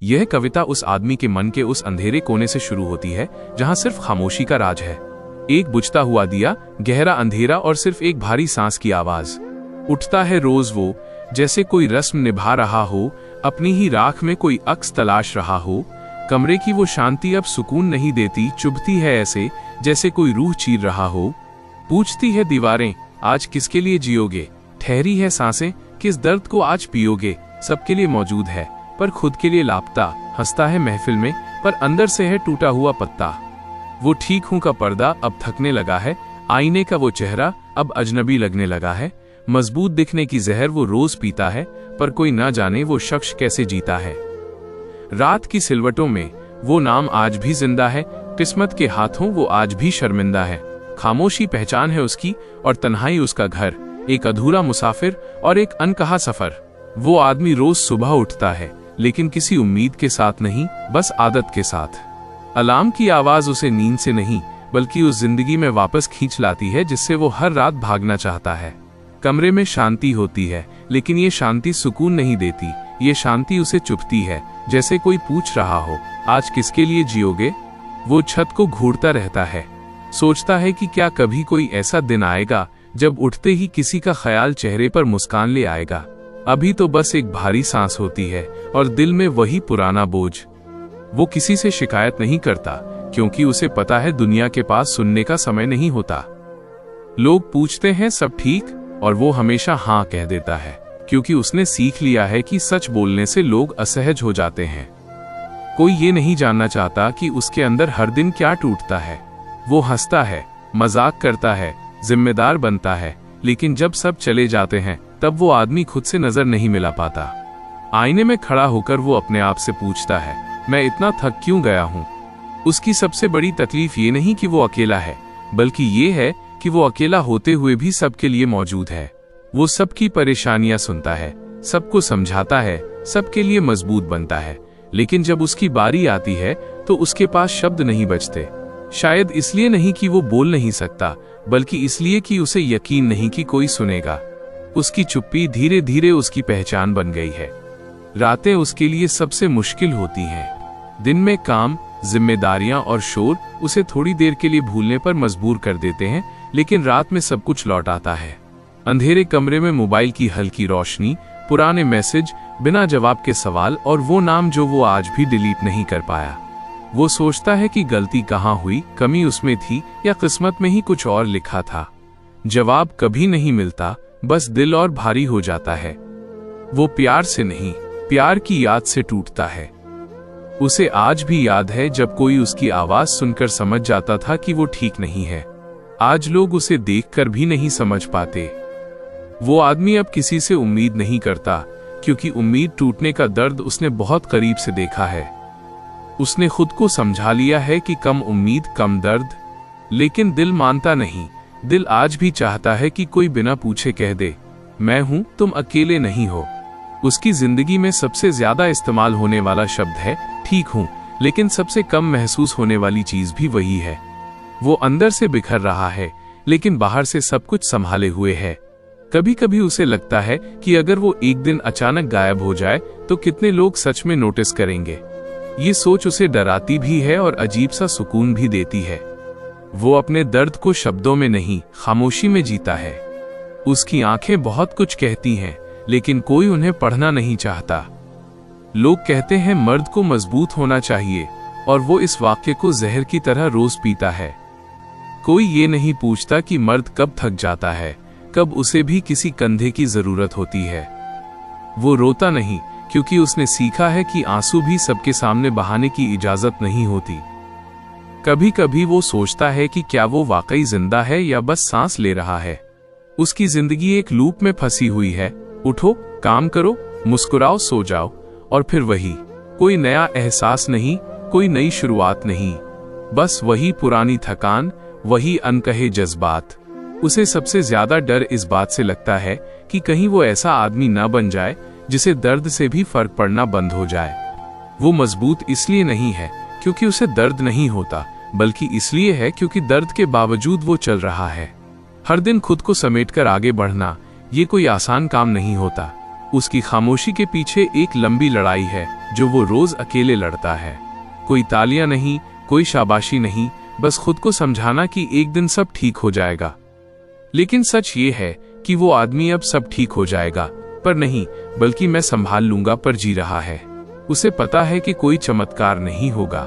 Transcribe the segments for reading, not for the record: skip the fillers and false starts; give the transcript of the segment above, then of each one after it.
यह कविता उस आदमी के मन के उस अंधेरे कोने से शुरू होती है जहां सिर्फ खामोशी का राज है। एक बुझता हुआ दिया, गहरा अंधेरा और सिर्फ एक भारी सांस की आवाज। उठता है रोज वो, जैसे कोई रस्म निभा रहा हो, अपनी ही राख में कोई अक्स तलाश रहा हो। कमरे की वो शांति अब सुकून नहीं देती, चुभती है ऐसे जैसे कोई रूह चीर रहा हो। पूछती है दीवारें, आज किसके लिए जियोगे? ठहरी है सांसें, किस दर्द को आज पियोगे? सबके लिए मौजूद है पर खुद के लिए लापता। हंसता है महफिल में पर अंदर से है टूटा हुआ पत्ता। वो ठीक हूं का पर्दा अब थकने लगा है, आईने का वो चेहरा अब अजनबी लगने लगा है। मजबूत दिखने की जहर वो रोज पीता है, पर कोई ना जाने वो शख्स कैसे जीता है। रात की सिलवटों में वो नाम आज भी जिंदा है, किस्मत के हाथों वो आज भी शर्मिंदा है। खामोशी पहचान है उसकी और तन्हाई उसका घर, एक अधूरा मुसाफिर और एक अनकहा सफर। वो आदमी रोज सुबह उठता है, लेकिन किसी उम्मीद के साथ नहीं, बस आदत के साथ। अलार्म की आवाज उसे नींद से नहीं बल्कि उस जिंदगी में वापस खींच लाती है जिससे वो हर रात भागना चाहता है। कमरे में शांति होती है, लेकिन ये शांति सुकून नहीं देती। ये शांति उसे चुभती है, जैसे कोई पूछ रहा हो, आज किसके लिए जियोगे? वो छत को घूरता रहता है, सोचता है कि क्या कभी कोई ऐसा दिन आएगा जब उठते ही किसी का ख्याल चेहरे पर मुस्कान ले आएगा। अभी तो बस एक भारी सांस होती है और दिल में वही पुराना बोझ। वो किसी से शिकायत नहीं करता, क्योंकि उसे पता है दुनिया के पास सुनने का समय नहीं होता। लोग पूछते हैं सब ठीक, और वो हमेशा हाँ कह देता है, क्योंकि उसने सीख लिया है कि सच बोलने से लोग असहज हो जाते हैं। कोई ये नहीं जानना चाहता कि उसके अंदर हर दिन क्या टूटता है। वो हंसता है, मजाक करता है, जिम्मेदार बनता है, लेकिन जब सब चले जाते हैं तब वो आदमी खुद से नजर नहीं मिला पाता। आईने में खड़ा होकर वो अपने आप से पूछता है, मैं इतना थक क्यों गया हूँ? उसकी सबसे बड़ी तकलीफ ये नहीं कि वो अकेला है, बल्कि ये है कि वो अकेला होते हुए भी सबके लिए मौजूद है। वो सबकी परेशानियां सुनता है, सबको समझाता है, सबके लिए मजबूत बनता है, लेकिन जब उसकी बारी आती है तो उसके पास शब्द नहीं बचते। शायद इसलिए नहीं कि वो बोल नहीं सकता, बल्कि इसलिए कि उसे यकीन नहीं कि कोई सुनेगा। उसकी चुप्पी धीरे धीरे उसकी पहचान बन गई है। रातें उसके लिए सबसे मुश्किल होती हैं। दिन में काम, जिम्मेदारियां और शोर उसे थोड़ी देर के लिए भूलने पर मजबूर कर देते हैं, लेकिन रात में सब कुछ लौट आता है। अंधेरे कमरे में मोबाइल की हल्की रोशनी, पुराने मैसेज, बिना जवाब के सवाल और वो नाम जो वो आज भी डिलीट नहीं कर पाया। वो सोचता है कि गलती कहाँ हुई, कमी उसमें थी या किस्मत में ही कुछ और लिखा था। जवाब कभी नहीं मिलता, बस दिल और भारी हो जाता है। वो प्यार से नहीं, प्यार की याद से टूटता है। उसे आज भी याद है जब कोई उसकी आवाज सुनकर समझ जाता था कि वो ठीक नहीं है। आज लोग उसे देखकर भी नहीं समझ पाते। वो आदमी अब किसी से उम्मीद नहीं करता, क्योंकि उम्मीद टूटने का दर्द उसने बहुत करीब से देखा है। उसने खुद को समझा लिया है कि कम उम्मीद कम दर्द, लेकिन दिल मानता नहीं। दिल आज भी चाहता है कि कोई बिना पूछे कह दे, मैं हूं, तुम अकेले नहीं हो। उसकी जिंदगी में सबसे ज्यादा इस्तेमाल होने वाला शब्द है ठीक हूं, लेकिन सबसे कम महसूस होने वाली चीज भी वही है। वो अंदर से बिखर रहा है, लेकिन बाहर से सब कुछ संभाले हुए है। कभी कभी उसे लगता है कि अगर वो एक दिन अचानक गायब हो जाए तो कितने लोग सच में नोटिस करेंगे। ये सोच उसे डराती भी है और अजीब सा सुकून भी देती है। वो अपने दर्द को शब्दों में नहीं, खामोशी में जीता है। उसकी आंखें बहुत कुछ कहती हैं, लेकिन कोई उन्हें पढ़ना नहीं चाहता। लोग कहते हैं मर्द को मजबूत होना चाहिए, और वो इस वाक्य को जहर की तरह रोज पीता है। कोई ये नहीं पूछता कि मर्द कब थक जाता है, कब उसे भी किसी कंधे की जरूरत होती है। वो रोता नहीं, क्योंकि उसने सीखा है कि आंसू भी सबके सामने बहाने की इजाजत नहीं होती। कभी कभी वो सोचता है कि क्या वो वाकई जिंदा है या बस सांस ले रहा है। उसकी जिंदगी एक लूप में फंसी हुई है, उठो, काम करो, मुस्कुराओ, सो जाओ, और फिर वही। कोई नया एहसास नहीं, कोई नई शुरुआत नहीं, बस वही पुरानी थकान, वही अनकहे जज्बात। उसे सबसे ज्यादा डर इस बात से लगता है कि कहीं वो ऐसा आदमी ना बन जाए जिसे दर्द से भी फर्क पड़ना बंद हो जाए। वो मजबूत इसलिए नहीं है क्योंकि उसे दर्द नहीं होता, बल्कि इसलिए है क्योंकि दर्द के बावजूद वो चल रहा है। हर दिन खुद को समेटकर आगे बढ़ना, ये कोई आसान काम नहीं होता। उसकी खामोशी के पीछे एक लंबी लड़ाई है जो वो रोज अकेले लड़ता है। कोई तालियां नहीं, कोई शाबाशी नहीं, बस खुद को समझाना कि एक दिन सब ठीक हो जाएगा। लेकिन सच ये है कि वो आदमी अब सब ठीक हो जाएगा पर नहीं, बल्कि मैं संभाल लूंगा पर जी रहा है। उसे पता है कि कोई चमत्कार नहीं होगा,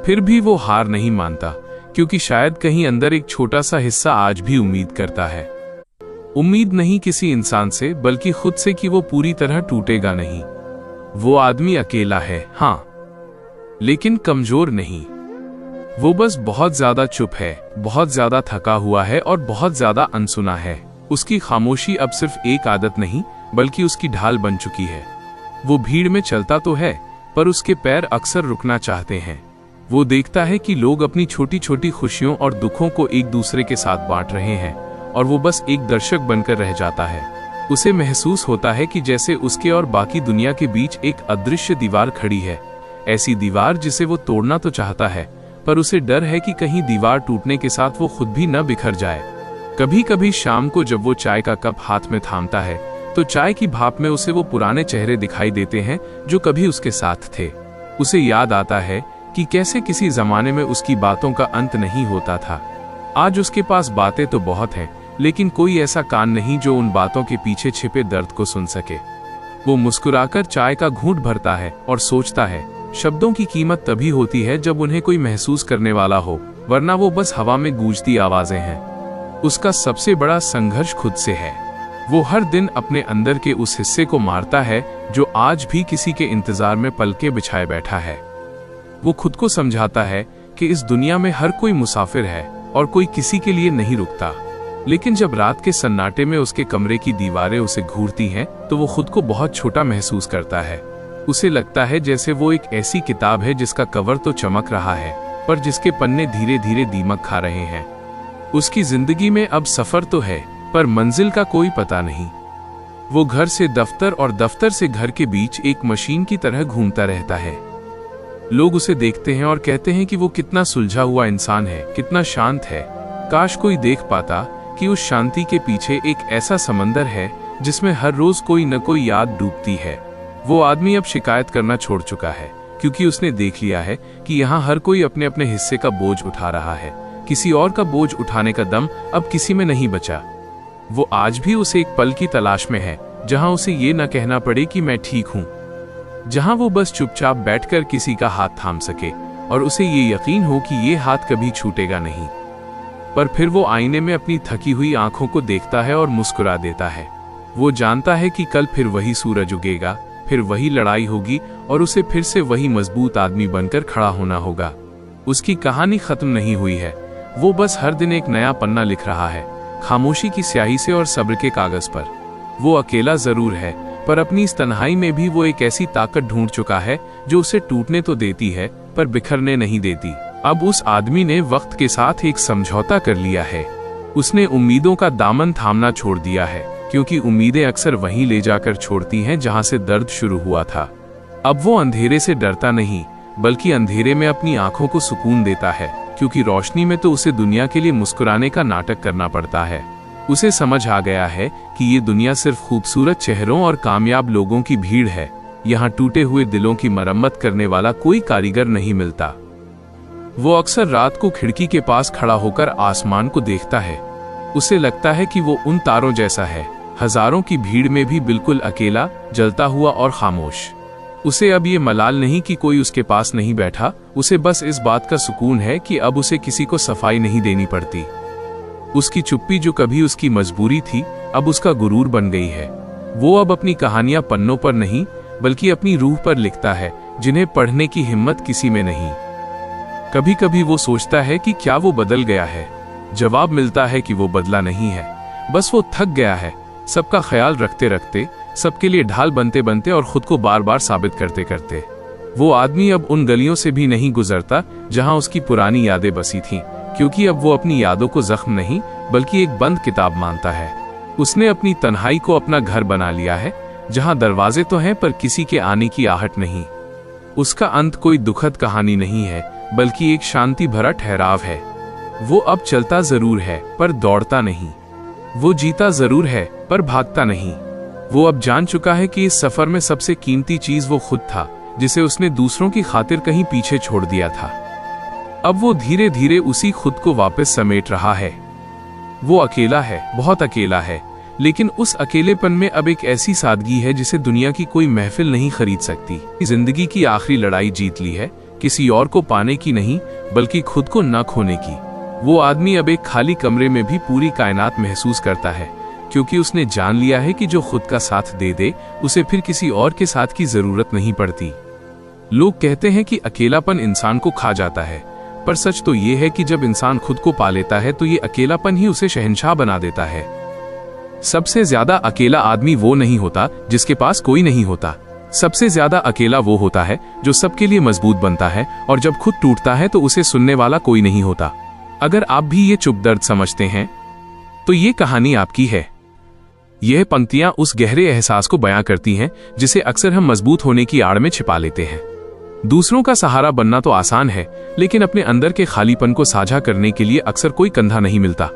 फिर भी वो हार नहीं मानता, क्योंकि शायद कहीं अंदर एक छोटा सा हिस्सा आज भी उम्मीद करता है। उम्मीद नहीं किसी इंसान से, बल्कि खुद से कि वो पूरी तरह टूटेगा नहीं। वो आदमी अकेला है, हाँ, लेकिन कमजोर नहीं। वो बस बहुत ज्यादा चुप है, बहुत ज्यादा थका हुआ है और बहुत ज्यादा अनसुना है। उसकी खामोशी अब सिर्फ एक आदत नहीं, बल्कि उसकी ढाल बन चुकी है। वो भीड़ में चलता तो है, पर उसके पैर अक्सर रुकना चाहते हैं। वो देखता है कि लोग अपनी छोटी छोटी खुशियों और दुखों को एक दूसरे के साथ बांट रहे हैं, और वो बस एक दर्शक बनकर रह जाता है। उसे महसूस होता है कि जैसे उसके और बाकी दुनिया के बीच एक अदृश्य दीवार खड़ी है, ऐसी दीवार जिसे वो तोड़ना तो चाहता है, पर उसे डर है कि कहीं दीवार टूटने के साथ वो खुद भी न बिखर जाए। कभी कभी शाम को जब वो चाय का कप हाथ में थामता है, तो चाय की भाप में उसे वो पुराने चेहरे दिखाई देते हैं जो कभी उसके साथ थे। उसे याद आता है कि कैसे किसी जमाने में उसकी बातों का अंत नहीं होता था। आज उसके पास बातें तो बहुत हैं, लेकिन कोई ऐसा कान नहीं जो उन बातों के पीछे छिपे दर्द को सुन सके। वो मुस्कुराकर चाय का घूंट भरता है और सोचता है, शब्दों की कीमत तभी होती है जब उन्हें कोई महसूस करने वाला हो, वरना वो बस हवा में गूंजती आवाजें हैं। उसका सबसे बड़ा संघर्ष खुद से है। वो हर दिन अपने अंदर के उस हिस्से को मारता है जो आज भी किसी के इंतजार में पलकें बिछाए बैठा है। वो खुद को समझाता है कि इस दुनिया में हर कोई मुसाफिर है और कोई किसी के लिए नहीं रुकता। लेकिन जब रात के सन्नाटे में उसके कमरे की दीवारें उसे घूरती हैं, तो वो खुद को बहुत छोटा महसूस करता है। उसे लगता है जैसे वो एक ऐसी किताब है जिसका कवर तो चमक रहा है, पर जिसके पन्ने धीरे धीरे दीमक खा रहे हैं। उसकी जिंदगी में अब सफर तो है, पर मंजिल का कोई पता नहीं। वो घर से दफ्तर और दफ्तर से घर के बीच एक मशीन की तरह घूमता रहता है। लोग उसे देखते हैं और कहते हैं कि वो कितना सुलझा हुआ इंसान है, कितना शांत है। काश कोई देख पाता कि उस शांति के पीछे एक ऐसा समंदर है जिसमें हर रोज कोई न कोई याद डूबती है। वो आदमी अब शिकायत करना छोड़ चुका है, क्योंकि उसने देख लिया है कि यहाँ हर कोई अपने अपने हिस्से का बोझ उठा रहा है। किसी और का बोझ उठाने का दम अब किसी में नहीं बचा। वो आज भी उसे एक पल की तलाश में है, जहां उसे ये न कहना पड़े कि मैं ठीक हूं, जहां वो बस चुपचाप बैठकर किसी का हाथ थाम सके और उसे ये यकीन हो कि ये हाथ कभी छूटेगा नहीं। पर फिर वो आईने में अपनी थकी हुई आंखों को देखता है और मुस्कुरा देता है। वो जानता है कि कल फिर वही सूरज उगेगा, फिर वही लड़ाई होगी और उसे फिर से वही मजबूत आदमी बनकर खड़ा होना होगा। उसकी कहानी खत्म नहीं हुई है, वो बस हर दिन एक नया पन्ना लिख रहा है, खामोशी की स्याही से और सब्र के कागज पर। वो अकेला जरूर है, पर अपनी इस तन्हाई में भी वो एक ऐसी ताकत ढूंढ चुका है जो उसे टूटने तो देती है, पर बिखरने नहीं देती। अब उस आदमी ने वक्त के साथ एक समझौता कर लिया है। उसने उम्मीदों का दामन थामना छोड़ दिया है, क्योंकि उम्मीदें अक्सर वहीं ले जाकर छोड़ती हैं जहां से दर्द शुरू हुआ था। अब वो अंधेरे से डरता नहीं, बल्कि अंधेरे में अपनी आंखों को सुकून देता है, क्योंकि रोशनी में तो उसे दुनिया के लिए मुस्कुराने का नाटक करना पड़ता है। उसे समझ आ गया है कि ये दुनिया सिर्फ खूबसूरत चेहरों और कामयाब लोगों की भीड़ है। यहाँ टूटे हुए दिलों की मरम्मत करने वाला कोई कारीगर नहीं मिलता। वो अक्सर रात को खिड़की के पास खड़ा होकर आसमान को देखता है। उसे लगता है कि वो उन तारों जैसा है, हजारों की भीड़ में भी बिल्कुल अकेला, जलता हुआ और खामोश। उसे अब ये मलाल नहीं कि कोई उसके पास नहीं बैठा, उसे बस इस बात का सुकून है कि अब उसे किसी को सफाई नहीं देनी पड़ती। उसकी चुप्पी जो कभी उसकी मजबूरी थी, अब उसका गुरूर बन गई है। वो अब अपनी कहानियां पन्नों पर नहीं, बल्कि अपनी रूह पर लिखता है, जिन्हें पढ़ने की हिम्मत किसी में नहीं। कभी कभी वो सोचता है कि क्या वो बदल गया है। जवाब मिलता है कि वो बदला नहीं है, बस वो थक गया है, सबका ख्याल रखते रखते, सबके लिए ढाल बनते बनते और खुद को बार बार साबित करते करते। वो आदमी अब उन गलियों से भी नहीं गुजरता जहां उसकी पुरानी यादें बसी थीं, क्योंकि अब वो अपनी यादों को जख्म नहीं, बल्कि एक बंद किताब मानता है। उसने अपनी तन्हाई को अपना घर बना लिया है, जहां दरवाजे तो हैं पर किसी के आने की आहट नहीं। उसका अंत कोई दुखद कहानी नहीं है, बल्कि एक शांति भरा ठहराव है। वो अब चलता जरूर है, पर दौड़ता नहीं। वो जीता जरूर है, पर भागता नहीं। वो अब जान चुका है कि इस सफर में सबसे कीमती चीज वो खुद था, जिसे उसने दूसरों की खातिर कहीं पीछे छोड़ दिया था। अब वो धीरे धीरे उसी खुद को वापस समेट रहा है। वो अकेला है, बहुत अकेला है, लेकिन उस अकेलेपन में अब एक ऐसी सादगी है जिसे दुनिया की कोई महफिल नहीं खरीद सकती। जिंदगी की आखिरी लड़ाई जीत ली है, किसी और को पाने की नहीं, बल्कि खुद को न खोने की। वो आदमी अब एक खाली कमरे में भी पूरी कायनात महसूस करता है, क्योंकि उसने जान लिया है कि जो खुद का साथ दे दे, उसे फिर किसी और के साथ की जरूरत नहीं पड़ती। लोग कहते हैं कि अकेलापन इंसान को खा जाता है, पर सच तो ये है कि जब इंसान खुद को पा लेता है तो ये अकेलापन ही उसे शहंशाह बना देता है। सबसे ज्यादा अकेला आदमी वो नहीं होता जिसके पास कोई नहीं होता। सबसे ज्यादा अकेला वो होता है जो सबके लिए मजबूत बनता है, और जब खुद टूटता है तो उसे सुनने वाला कोई नहीं होता। अगर आप भी ये चुप दर्द समझते हैं तो ये कहानी आपकी है। यह पंक्तियां उस गहरे एहसास को बयां करती हैं जिसे अक्सर हम मजबूत होने की आड़ में छिपा लेते हैं। दूसरों का सहारा बनना तो आसान है, लेकिन अपने अंदर के खालीपन को साझा करने के लिए अक्सर कोई कंधा नहीं मिलता।